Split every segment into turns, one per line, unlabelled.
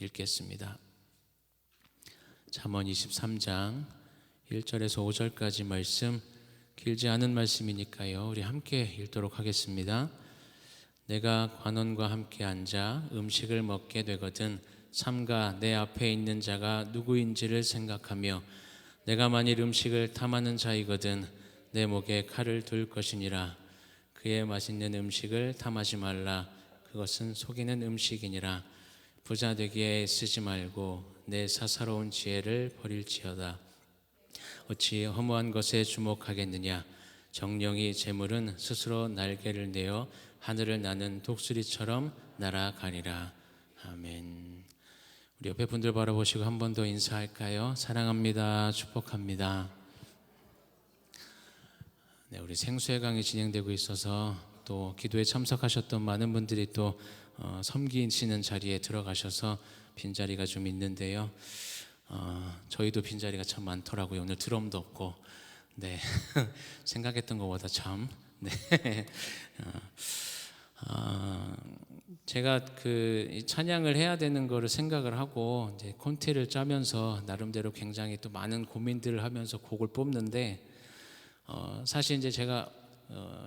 읽겠습니다. 잠언 23장 1절에서 5절까지 말씀, 길지 않은 말씀이니까요, 우리 함께 읽도록 하겠습니다. 내가 관원과 함께 앉아 음식을 먹게 되거든 삼가 내 앞에 있는 자가 누구인지를 생각하며, 내가 만일 음식을 탐하는 자이거든 내 목에 칼을 둘 것이니라. 그의 맛있는 음식을 탐하지 말라. 그것은 속이는 음식이니라. 부자 되기에 쓰지 말고 내 사사로운 지혜를 버릴지어다. 어찌 허무한 것에 주목하겠느냐. 정령이 재물은 스스로 날개를 내어 하늘을 나는 독수리처럼 날아가리라. 아멘. 우리 옆에 분들 바라보시고 한 번 더 인사할까요? 사랑합니다. 축복합니다. 네, 우리 생수의 강이 진행되고 있어서 또 기도에 참석하셨던 많은 분들이 또 섬기시는 자리에 들어가셔서 빈자리가 좀 있는데요. 저희도 빈자리가 참 많더라고요. 오늘 드럼도 없고, 네. 생각했던 것보다 참, 네. 제가 그 찬양을 해야 되는 거를 생각을 하고 이제 콘티를 짜면서 나름대로 굉장히 또 많은 고민들을 하면서 곡을 뽑는데, 사실 이제 제가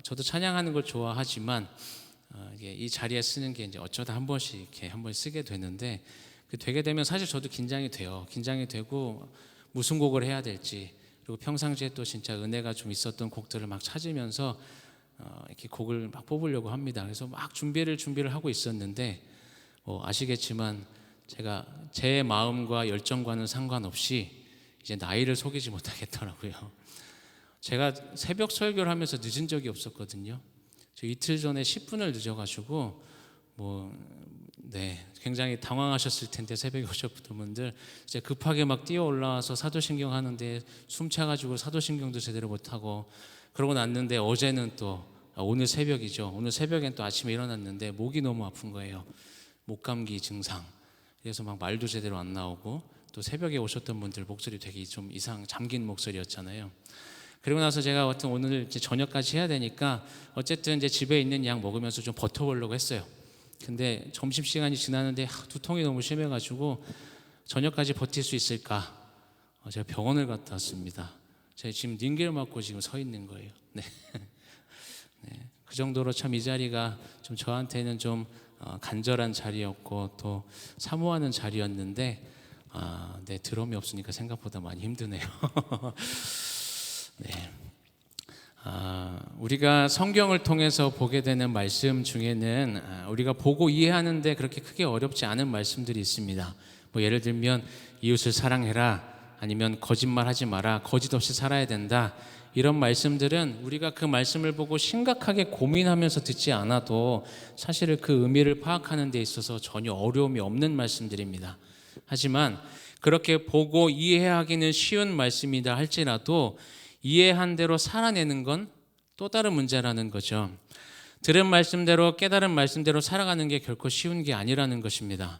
저도 찬양하는 걸 좋아하지만 이 자리에 쓰는 게 이제 어쩌다 한 번씩 이렇게 한 번 쓰게 되는데, 되게 되면 사실 저도 긴장이 돼요. 긴장이 되고 무슨 곡을 해야 될지, 그리고 평상시에 또 진짜 은혜가 좀 있었던 곡들을 막 찾으면서 이렇게 곡을 막 뽑으려고 합니다. 그래서 막 준비를 하고 있었는데, 아시겠지만 제가 제 마음과 열정과는 상관없이 이제 나이를 속이지 못하겠더라고요. 제가 새벽 설교를 하면서 늦은 적이 없었거든요. 저 이틀 전에 10분을 늦어가지고 굉장히 당황하셨을 텐데, 새벽에 오셨던 분들 이제 급하게 막 뛰어 올라와서 사도신경 하는데 숨 차가지고 사도신경도 제대로 못하고 그러고 났는데, 어제는 또 오늘 새벽이죠. 오늘 새벽엔 또 아침에 일어났는데 목이 너무 아픈 거예요. 목감기 증상. 그래서 막 말도 제대로 안 나오고, 또 새벽에 오셨던 분들 목소리 되게 좀 잠긴 목소리였잖아요. 그리고 나서 제가 오늘 이제 저녁까지 해야 되니까 어쨌든 이제 집에 있는 약 먹으면서 좀 버텨보려고 했어요. 근데 점심시간이 지났는데 두통이 너무 심해가지고 저녁까지 버틸 수 있을까? 제가 병원을 갔다 왔습니다. 제가 지금 링겔 맞고 지금 서 있는 거예요. 네. 네. 그 정도로 참 이 자리가 좀 저한테는 좀 간절한 자리였고 또 사모하는 자리였는데, 네, 드럼이 없으니까 생각보다 많이 힘드네요. 네. 우리가 성경을 통해서 보게 되는 말씀 중에는 우리가 보고 이해하는데 그렇게 크게 어렵지 않은 말씀들이 있습니다. 예를 들면 이웃을 사랑해라, 아니면 거짓말하지 마라, 거짓 없이 살아야 된다. 이런 말씀들은 우리가 그 말씀을 보고 심각하게 고민하면서 듣지 않아도 사실 그 의미를 파악하는 데 있어서 전혀 어려움이 없는 말씀들입니다. 하지만 그렇게 보고 이해하기는 쉬운 말씀이다 할지라도 이해한 대로 살아내는 건 또 다른 문제라는 거죠. 들은 말씀대로, 깨달은 말씀대로 살아가는 게 결코 쉬운 게 아니라는 것입니다.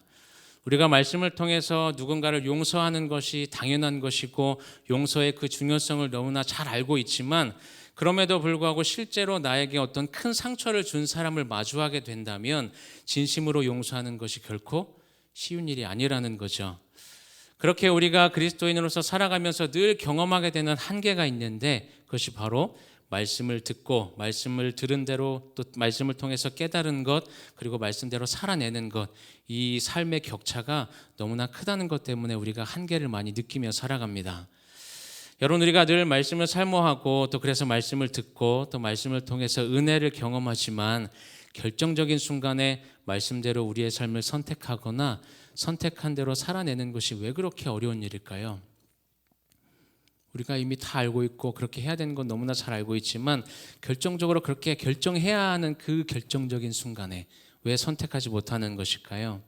우리가 말씀을 통해서 누군가를 용서하는 것이 당연한 것이고 용서의 그 중요성을 너무나 잘 알고 있지만, 그럼에도 불구하고 실제로 나에게 어떤 큰 상처를 준 사람을 마주하게 된다면 진심으로 용서하는 것이 결코 쉬운 일이 아니라는 거죠. 그렇게 우리가 그리스도인으로서 살아가면서 늘 경험하게 되는 한계가 있는데, 그것이 바로 말씀을 듣고 말씀을 들은 대로 또 말씀을 통해서 깨달은 것, 그리고 말씀대로 살아내는 것, 이 삶의 격차가 너무나 크다는 것 때문에 우리가 한계를 많이 느끼며 살아갑니다. 여러분, 우리가 늘 말씀을 사모하고 또 그래서 말씀을 듣고 또 말씀을 통해서 은혜를 경험하지만, 결정적인 순간에 말씀대로 우리의 삶을 선택하거나 선택한 대로 살아내는 것이 왜 그렇게 어려운 일일까요? 우리가 이미 다 알고 있고 그렇게 해야 되는 건 너무나 잘 알고 있지만, 결정적으로 그렇게 결정해야 하는 그 결정적인 순간에 왜 선택하지 못하는 것일까요?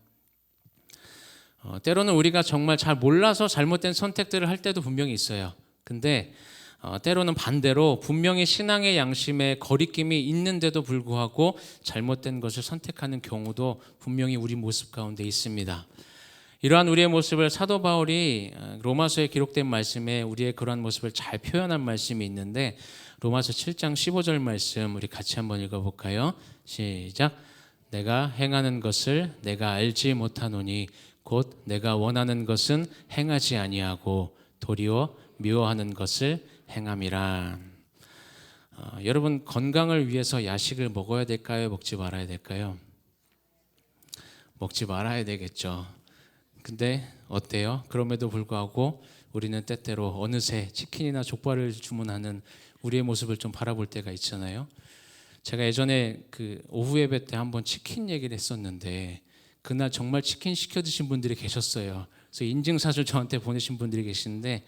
때로는 우리가 정말 잘 몰라서 잘못된 선택들을 할 때도 분명히 있어요. 근데 때로는 반대로 분명히 신앙의 양심에 거리낌이 있는데도 불구하고 잘못된 것을 선택하는 경우도 분명히 우리 모습 가운데 있습니다. 이러한 우리의 모습을 사도 바울이 로마서에 기록된 말씀에 우리의 그러한 모습을 잘 표현한 말씀이 있는데, 로마서 7장 15절 말씀 우리 같이 한번 읽어볼까요? 시작. 내가 행하는 것을 내가 알지 못하노니 곧 내가 원하는 것은 행하지 아니하고 도리어 미워하는 것을 행함이라. 여러분, 건강을 위해서 야식을 먹어야 될까요? 먹지 말아야 될까요? 먹지 말아야 되겠죠. 근데 어때요? 그럼에도 불구하고 우리는 때때로 어느새 치킨이나 족발을 주문하는 우리의 모습을 좀 바라볼 때가 있잖아요. 제가 예전에 그 오후 예배 때 한번 치킨 얘기를 했었는데 그날 정말 치킨 시켜 드신 분들이 계셨어요. 그래서 인증사실 저한테 보내신 분들이 계시는데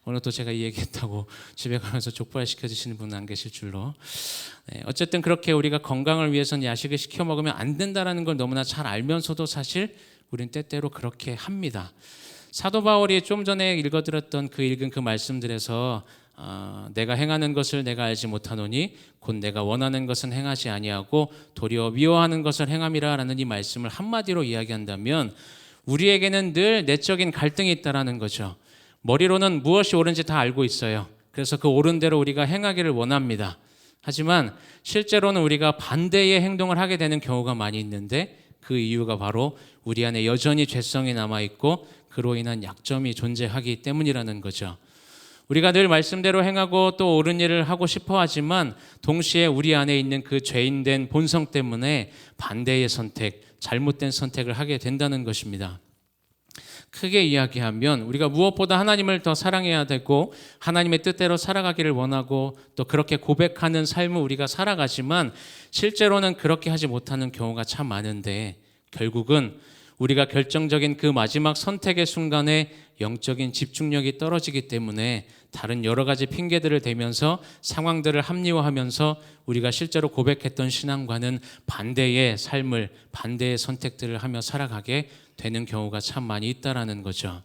오늘 또 제가 이 얘기했다고 집에 가면서 족발 시켜 드시는 분은 안 계실 줄로. 어쨌든 그렇게 우리가 건강을 위해서는 야식을 시켜 먹으면 안 된다라는 걸 너무나 잘 알면서도 사실 우린 때때로 그렇게 합니다. 사도 바울이 좀 전에 읽은 그 말씀들에서 내가 행하는 것을 내가 알지 못하노니 곧 내가 원하는 것은 행하지 아니하고 도리어 미워하는 것을 행함이라라는 이 말씀을 한마디로 이야기한다면 우리에게는 늘 내적인 갈등이 있다라는 거죠. 머리로는 무엇이 옳은지 다 알고 있어요. 그래서 그 옳은 대로 우리가 행하기를 원합니다. 하지만 실제로는 우리가 반대의 행동을 하게 되는 경우가 많이 있는데 그 이유가 바로 우리 안에 여전히 죄성이 남아있고 그로 인한 약점이 존재하기 때문이라는 거죠. 우리가 늘 말씀대로 행하고 또 옳은 일을 하고 싶어 하지만 동시에 우리 안에 있는 그 죄인된 본성 때문에 반대의 선택, 잘못된 선택을 하게 된다는 것입니다. 크게 이야기하면 우리가 무엇보다 하나님을 더 사랑해야 되고 하나님의 뜻대로 살아가기를 원하고 또 그렇게 고백하는 삶을 우리가 살아가지만 실제로는 그렇게 하지 못하는 경우가 참 많은데 결국은 우리가 결정적인 그 마지막 선택의 순간에 영적인 집중력이 떨어지기 때문에 다른 여러 가지 핑계들을 대면서 상황들을 합리화하면서 우리가 실제로 고백했던 신앙과는 반대의 삶을, 반대의 선택들을 하며 살아가게 되는 경우가 참 많이 있다라는 거죠.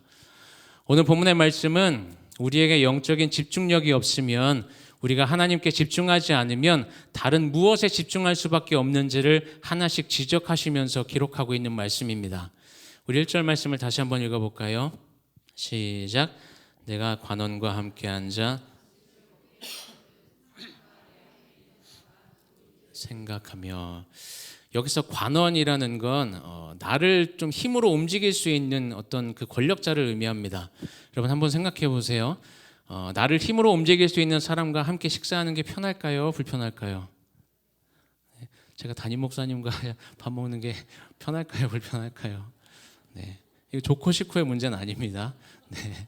오늘 본문의 말씀은 우리에게 영적인 집중력이 없으면 우리가 하나님께 집중하지 않으면 다른 무엇에 집중할 수밖에 없는지를 하나씩 지적하시면서 기록하고 있는 말씀입니다. 우리 1절 말씀을 다시 한번 읽어볼까요? 시작. 내가 관원과 함께 앉아 생각하며. 여기서 관원이라는 건 나를 좀 힘으로 움직일 수 있는 어떤 그 권력자를 의미합니다. 여러분 한번 생각해 보세요. 나를 힘으로 움직일 수 있는 사람과 함께 식사하는 게 편할까요? 불편할까요? 제가 담임 목사님과 밥 먹는 게 편할까요? 불편할까요? 네, 이거 좋고 싫고의 문제는 아닙니다. 네.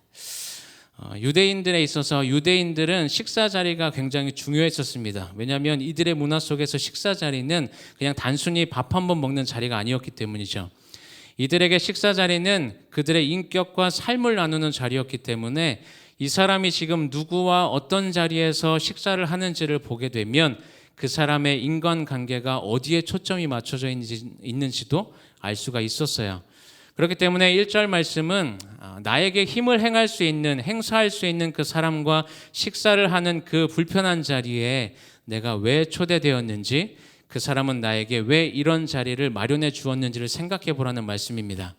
유대인들에 있어서 유대인들은 식사 자리가 굉장히 중요했었습니다. 왜냐하면 이들의 문화 속에서 식사 자리는 그냥 단순히 밥 한 번 먹는 자리가 아니었기 때문이죠. 이들에게 식사 자리는 그들의 인격과 삶을 나누는 자리였기 때문에 이 사람이 지금 누구와 어떤 자리에서 식사를 하는지를 보게 되면 그 사람의 인간관계가 어디에 초점이 맞춰져 있는지도 알 수가 있었어요. 그렇기 때문에 1절 말씀은 나에게 힘을 행할 수 있는, 행사할 수 있는 그 사람과 식사를 하는 그 불편한 자리에 내가 왜 초대되었는지, 그 사람은 나에게 왜 이런 자리를 마련해 주었는지를 생각해 보라는 말씀입니다.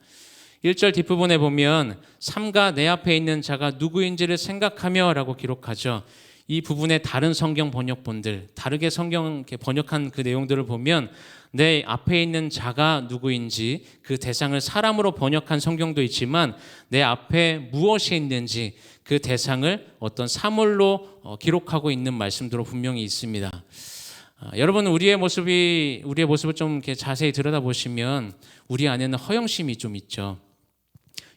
1절 뒷부분에 보면 삼가 내 앞에 있는 자가 누구인지를 생각하며 라고 기록하죠. 이 부분의 다른 성경 번역본들, 다르게 성경 번역한 그 내용들을 보면 내 앞에 있는 자가 누구인지 그 대상을 사람으로 번역한 성경도 있지만 내 앞에 무엇이 있는지 그 대상을 어떤 사물로 기록하고 있는 말씀도 분명히 있습니다. 여러분 우리의 모습을 좀 이렇게 자세히 들여다보시면 우리 안에는 허영심이 좀 있죠.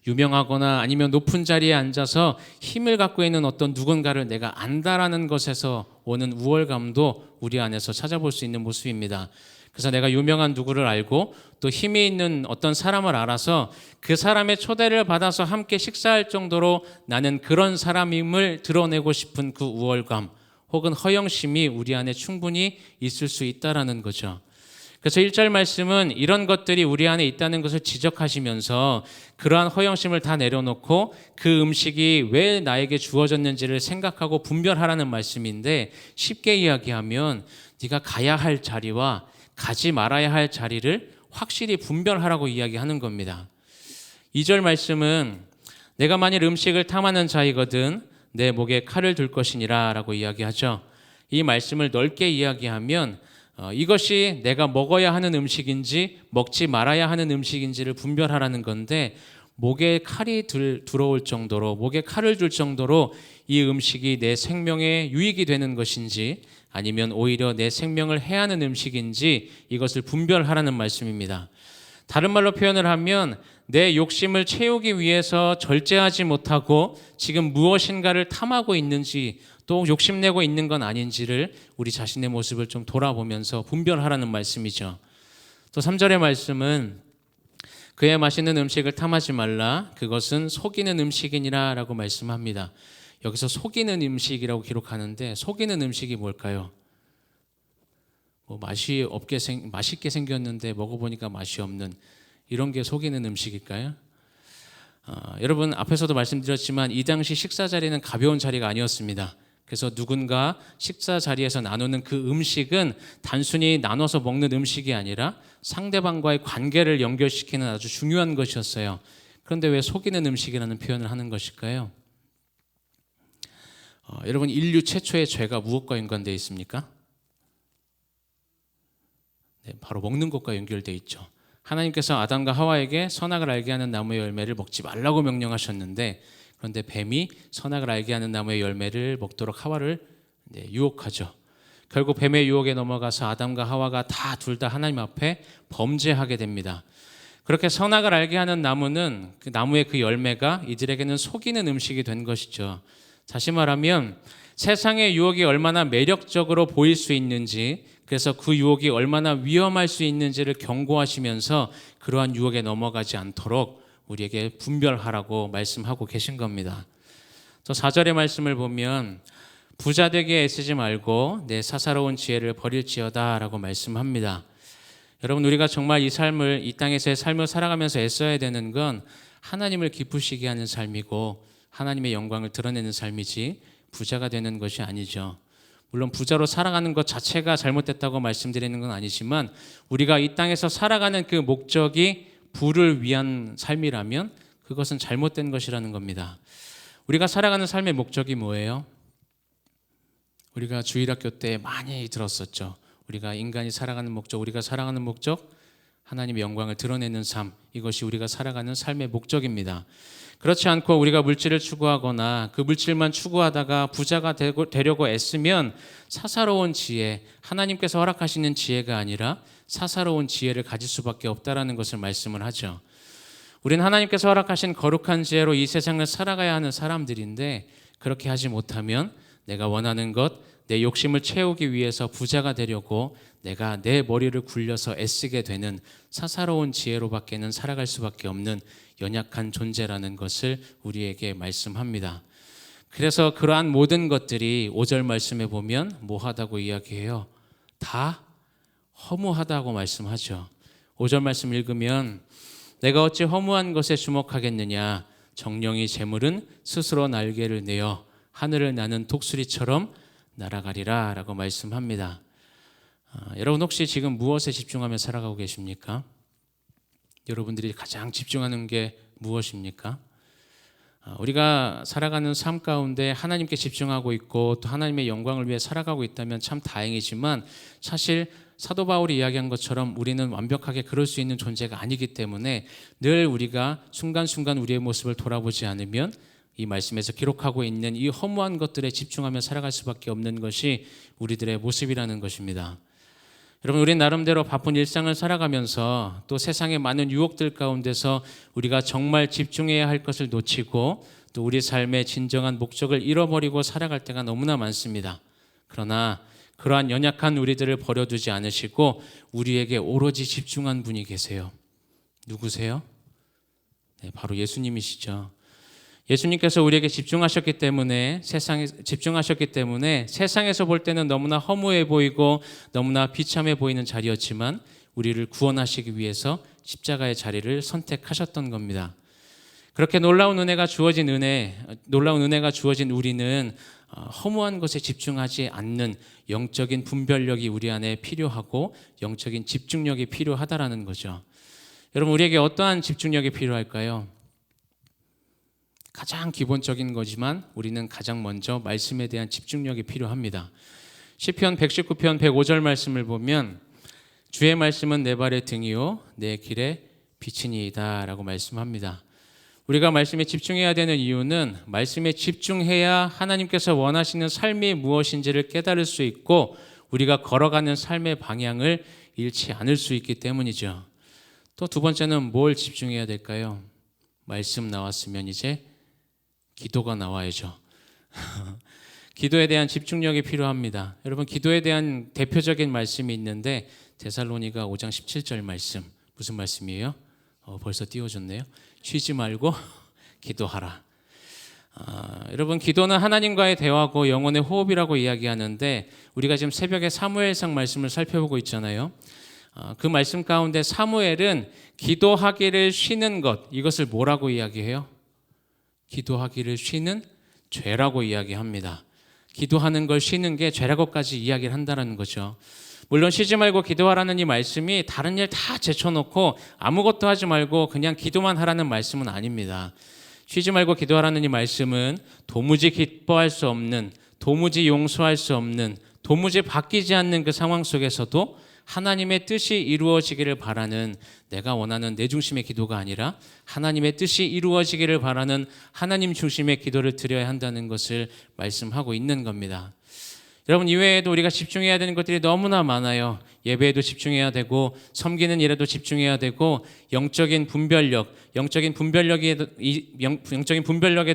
유명하거나 아니면 높은 자리에 앉아서 힘을 갖고 있는 어떤 누군가를 내가 안다라는 것에서 오는 우월감도 우리 안에서 찾아볼 수 있는 모습입니다. 그래서 내가 유명한 누구를 알고 또 힘이 있는 어떤 사람을 알아서 그 사람의 초대를 받아서 함께 식사할 정도로 나는 그런 사람임을 드러내고 싶은 그 우월감 혹은 허영심이 우리 안에 충분히 있을 수 있다라는 거죠. 그래서 1절 말씀은 이런 것들이 우리 안에 있다는 것을 지적하시면서 그러한 허영심을 다 내려놓고 그 음식이 왜 나에게 주어졌는지를 생각하고 분별하라는 말씀인데 쉽게 이야기하면 네가 가야 할 자리와 가지 말아야 할 자리를 확실히 분별하라고 이야기하는 겁니다. 2절 말씀은 내가 만일 음식을 탐하는 자이거든 내 목에 칼을 둘 것이니라 라고 이야기하죠. 이 말씀을 넓게 이야기하면 이것이 내가 먹어야 하는 음식인지 먹지 말아야 하는 음식인지를 분별하라는 건데, 목에 칼이 들어올 정도로, 목에 칼을 둘 정도로 이 음식이 내 생명에 유익이 되는 것인지 아니면 오히려 내 생명을 해하는 음식인지 이것을 분별하라는 말씀입니다. 다른 말로 표현을 하면 내 욕심을 채우기 위해서 절제하지 못하고 지금 무엇인가를 탐하고 있는지, 또 욕심내고 있는 건 아닌지를 우리 자신의 모습을 좀 돌아보면서 분별하라는 말씀이죠. 또 3절의 말씀은 그의 맛있는 음식을 탐하지 말라, 그것은 속이는 음식이니라 라고 말씀합니다. 여기서 속이는 음식이라고 기록하는데, 속이는 음식이 뭘까요? 맛있게 생겼는데 먹어보니까 맛이 없는, 이런 게 속이는 음식일까요? 여러분, 앞에서도 말씀드렸지만 이 당시 식사 자리는 가벼운 자리가 아니었습니다. 그래서 누군가 식사 자리에서 나누는 그 음식은 단순히 나눠서 먹는 음식이 아니라 상대방과의 관계를 연결시키는 아주 중요한 것이었어요. 그런데 왜 속이는 음식이라는 표현을 하는 것일까요? 여러분, 인류 최초의 죄가 무엇과 연관되어 있습니까? 네, 바로 먹는 것과 연결되어 있죠. 하나님께서 아담과 하와에게 선악을 알게 하는 나무의 열매를 먹지 말라고 명령하셨는데, 그런데 뱀이 선악을 알게 하는 나무의 열매를 먹도록 하와를 유혹하죠. 결국 뱀의 유혹에 넘어가서 아담과 하와가 둘 다 하나님 앞에 범죄하게 됩니다. 그렇게 선악을 알게 하는 나무는, 그 나무의 그 열매가 이들에게는 속이는 음식이 된 것이죠. 다시 말하면 세상의 유혹이 얼마나 매력적으로 보일 수 있는지, 그래서 그 유혹이 얼마나 위험할 수 있는지를 경고하시면서 그러한 유혹에 넘어가지 않도록 우리에게 분별하라고 말씀하고 계신 겁니다. 또 4절의 말씀을 보면 부자 되기에 애쓰지 말고 내 사사로운 지혜를 버릴지어다 라고 말씀합니다. 여러분, 우리가 정말 이 땅에서의 삶을 살아가면서 애써야 되는 건 하나님을 기쁘시게 하는 삶이고 하나님의 영광을 드러내는 삶이지 부자가 되는 것이 아니죠. 물론 부자로 살아가는 것 자체가 잘못됐다고 말씀드리는 건 아니지만, 우리가 이 땅에서 살아가는 그 목적이 부를 위한 삶이라면 그것은 잘못된 것이라는 겁니다. 우리가 살아가는 삶의 목적이 뭐예요? 우리가 주일학교 때 많이 들었었죠. 인간이 살아가는 목적, 우리가 살아가는 목적, 하나님의 영광을 드러내는 삶, 이것이 우리가 살아가는 삶의 목적입니다. 그렇지 않고 우리가 물질을 추구하거나 그 물질만 추구하다가 부자가 되려고 애쓰면 사사로운 지혜, 하나님께서 허락하시는 지혜가 아니라 사사로운 지혜를 가질 수밖에 없다라는 것을 말씀을 하죠. 우리는 하나님께서 허락하신 거룩한 지혜로 이 세상을 살아가야 하는 사람들인데, 그렇게 하지 못하면 내가 원하는 것, 내 욕심을 채우기 위해서 부자가 되려고 내가 내 머리를 굴려서 애쓰게 되는 사사로운 지혜로밖에는 살아갈 수밖에 없는 연약한 존재라는 것을 우리에게 말씀합니다. 그래서 그러한 모든 것들이 5절 말씀에 보면 뭐하다고 이야기해요? 다 허무하다고 말씀하죠. 5절 말씀 읽으면 내가 어찌 허무한 것에 주목하겠느냐, 정령이 재물은 스스로 날개를 내어 하늘을 나는 독수리처럼 날아가리라 라고 말씀합니다. 여러분, 혹시 지금 무엇에 집중하며 살아가고 계십니까? 여러분들이 가장 집중하는 게 무엇입니까? 우리가 살아가는 삶 가운데 하나님께 집중하고 있고 또 하나님의 영광을 위해 살아가고 있다면 참 다행이지만, 사실 사도 바울이 이야기한 것처럼 우리는 완벽하게 그럴 수 있는 존재가 아니기 때문에 늘 우리가 순간순간 우리의 모습을 돌아보지 않으면 이 말씀에서 기록하고 있는 이 허무한 것들에 집중하며 살아갈 수밖에 없는 것이 우리들의 모습이라는 것입니다. 여러분, 우리 나름대로 바쁜 일상을 살아가면서 또 세상의 많은 유혹들 가운데서 우리가 정말 집중해야 할 것을 놓치고 또 우리 삶의 진정한 목적을 잃어버리고 살아갈 때가 너무나 많습니다. 그러나 그러한 연약한 우리들을 버려두지 않으시고 우리에게 오로지 집중한 분이 계세요. 누구세요? 네, 바로 예수님이시죠. 예수님께서 우리에게 집중하셨기 때문에 세상에서 볼 때는 너무나 허무해 보이고 너무나 비참해 보이는 자리였지만 우리를 구원하시기 위해서 십자가의 자리를 선택하셨던 겁니다. 그렇게 놀라운 은혜가 주어진 우리는 허무한 것에 집중하지 않는 영적인 분별력이 우리 안에 필요하고 영적인 집중력이 필요하다라는 거죠. 여러분, 우리에게 어떠한 집중력이 필요할까요? 가장 기본적인 거지만 우리는 가장 먼저 말씀에 대한 집중력이 필요합니다. 시편 119편 105절 말씀을 보면 주의 말씀은 내 발의 등이요 내 길의 빛이니이다 라고 말씀합니다. 우리가 말씀에 집중해야 되는 이유는 말씀에 집중해야 하나님께서 원하시는 삶이 무엇인지를 깨달을 수 있고 우리가 걸어가는 삶의 방향을 잃지 않을 수 있기 때문이죠. 또 두 번째는 뭘 집중해야 될까요? 말씀 나왔으면 이제 기도가 나와야죠. 기도에 대한 집중력이 필요합니다. 여러분, 기도에 대한 대표적인 말씀이 있는데 데살로니가 5장 17절 말씀, 무슨 말씀이에요? 벌써 띄워줬네요. 쉬지 말고 기도하라. 여러분, 기도는 하나님과의 대화고 영혼의 호흡이라고 이야기하는데 우리가 지금 새벽에 사무엘상 말씀을 살펴보고 있잖아요. 그 말씀 가운데 사무엘은 기도하기를 쉬는 것, 이것을 뭐라고 이야기해요? 기도하기를 쉬는 죄라고 이야기합니다. 기도하는 걸 쉬는 게 죄라고까지 이야기를 한다는 거죠. 물론 쉬지 말고 기도하라는 이 말씀이 다른 일 다 제쳐놓고 아무것도 하지 말고 그냥 기도만 하라는 말씀은 아닙니다. 쉬지 말고 기도하라는 이 말씀은 도무지 기뻐할 수 없는, 도무지 용서할 수 없는, 도무지 바뀌지 않는 그 상황 속에서도 하나님의 뜻이 이루어지기를 바라는, 내가 원하는 내 중심의 기도가 아니라 하나님의 뜻이 이루어지기를 바라는 하나님 중심의 기도를 드려야 한다는 것을 말씀하고 있는 겁니다. 여러분, 이외에도 우리가 집중해야 되는 것들이 너무나 많아요. 예배에도 집중해야 되고 섬기는 일에도 집중해야 되고 영적인 분별력에도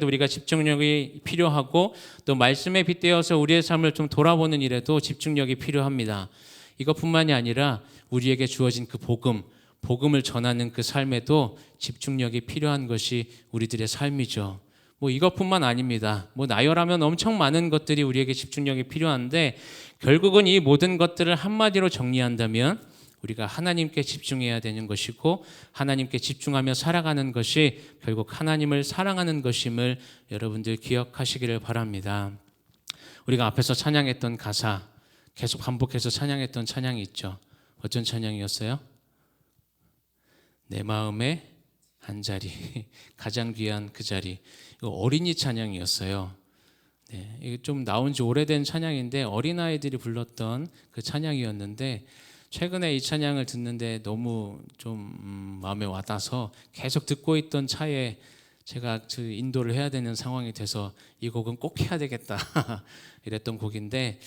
우리가 집중력이 필요하고 또 말씀에 빗대어서 우리의 삶을 좀 돌아보는 일에도 집중력이 필요합니다. 이것뿐만이 아니라 우리에게 주어진 그 복음을 전하는 그 삶에도 집중력이 필요한 것이 우리들의 삶이죠. 이것뿐만 아닙니다. 나열하면 엄청 많은 것들이 우리에게 집중력이 필요한데 결국은 이 모든 것들을 한마디로 정리한다면 우리가 하나님께 집중해야 되는 것이고 하나님께 집중하며 살아가는 것이 결국 하나님을 사랑하는 것임을 여러분들 기억하시기를 바랍니다. 우리가 앞에서 찬양했던 가사, 계속 반복해서 찬양했던 찬양이 있죠. 어떤 찬양이었어요? 내 마음의 한 자리, 가장 귀한 그 자리. 이거 어린이 찬양이었어요. 네, 이게 좀 나온 지 오래된 찬양인데 어린아이들이 불렀던 그 찬양이었는데 최근에 이 찬양을 듣는데 너무 좀 마음에 와닿아서 계속 듣고 있던 차에 제가 인도를 해야 되는 상황이 돼서 이 곡은 꼭 해야 되겠다 이랬던 곡인데,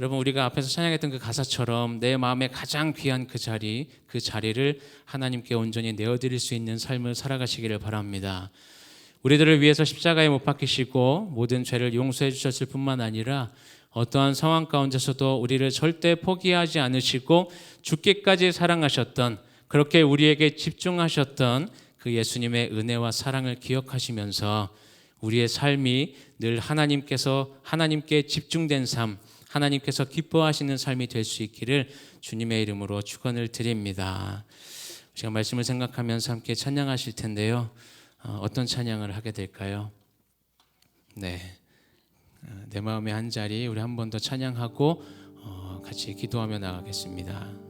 여러분, 우리가 앞에서 찬양했던 그 가사처럼 내 마음에 가장 귀한 그 자리를 하나님께 온전히 내어드릴 수 있는 삶을 살아가시기를 바랍니다. 우리들을 위해서 십자가에 못 박히시고 모든 죄를 용서해 주셨을 뿐만 아니라 어떠한 상황 가운데서도 우리를 절대 포기하지 않으시고 죽기까지 사랑하셨던, 그렇게 우리에게 집중하셨던 그 예수님의 은혜와 사랑을 기억하시면서 우리의 삶이 늘 하나님께 집중된 삶, 하나님께서 기뻐하시는 삶이 될 수 있기를 주님의 이름으로 축원을 드립니다. 제가 말씀을 생각하면서 함께 찬양하실 텐데요. 어떤 찬양을 하게 될까요? 네, 내 마음의 한 자리 우리 한 번 더 찬양하고 같이 기도하며 나가겠습니다.